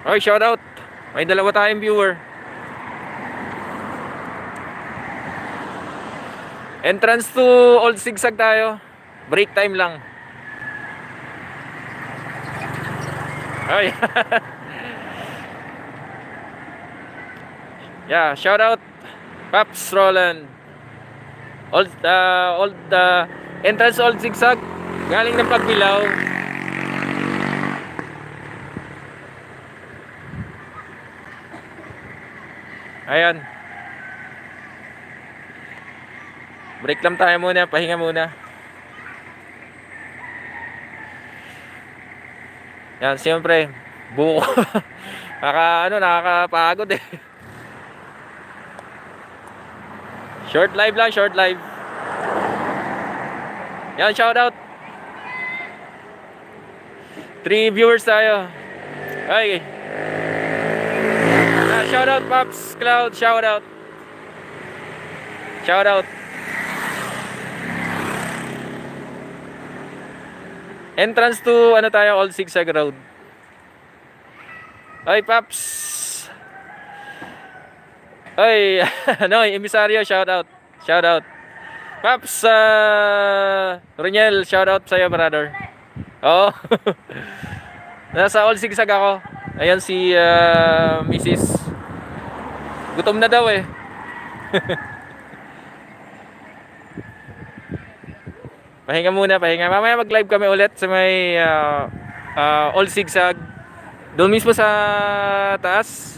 Okay, shout out. May dalawa tayong viewer. Entrance to Old Sigsag tayo. Break time lang. Ay. Yeah, shout out Paps Roland. Old entrance Old Sigsag. Galing ng Pagbilao. Ayan. Break lang tayo muna, pahinga muna. Yan, siyempre, buko. Nakakapagod eh. Short live lang, short live. Yan, shout out. 3 viewers tayo. Ay. Shout out Pops Cloud, shout out. Shout out. Entrance to ano tayo, Old Sigsag Road. Ay, Pops. Ay, ano, emisario, shout out. Shout out. Pops Roniel, shout out sa'yo, brother. Oo. Nasa Old Sigsag ako. Ayan si Mrs. Gutom na daw eh. Pahinga muna, pahinga. Mamaya mag-live kami ulit sa may Old Sigsag. Doon mismo sa taas.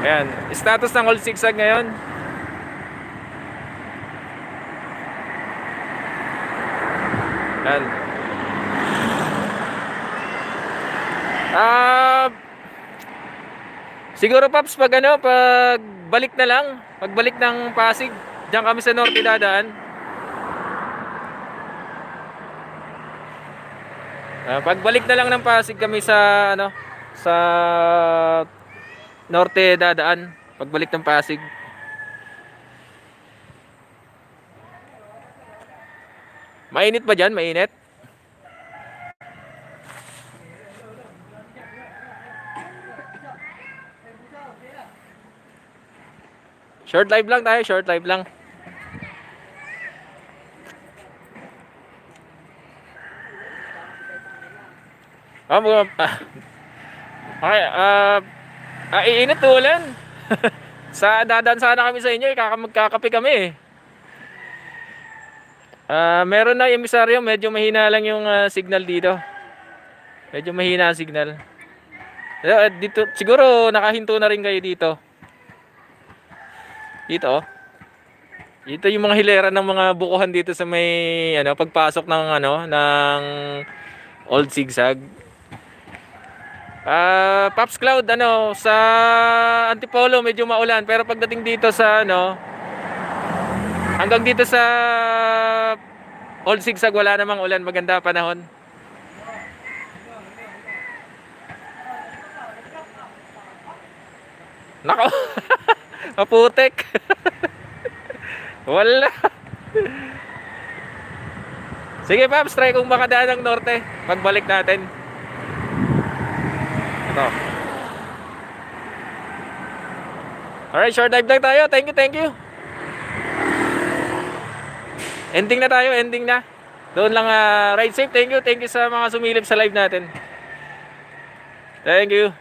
Ayan, status ng Old Sigsag ngayon. Ayan. Siguro Paps pag balik na lang, pagbalik ng Pasig, diyan kami sa Norte dadaan. Pagbalik na lang ng Pasig kami sa sa Norte dadaan, pagbalik ng Pasig. Mainit ba diyan? Mainit? Short live lang tayo, short live lang. Okay, iinit ulan. Dadaan sana kami sa inyo, magkakape kami. Meron na emisaryo, medyo mahina lang yung signal dito. Medyo mahina ang signal. Dito, siguro nakahinto na rin kayo dito. Dito. Dito yung mga hilera ng mga bukuhan dito sa may pagpasok ng Old Sigsag. Pops Cloud sa Antipolo medyo maulan, pero pagdating dito sa hanggang dito sa Old Sigsag wala namang ulan, maganda panahon. Nako. Maputek. Wala. Sige Paps, try kung makadaan ng Norte pagbalik natin. Ito. Alright, short dive lang tayo. Thank you. Ending na tayo, ending na. Doon lang, ride safe. Thank you sa mga sumilip sa live natin. Thank you.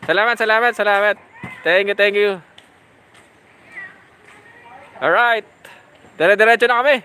Salamat. Thank you. Alright. Dire-diretso na kami.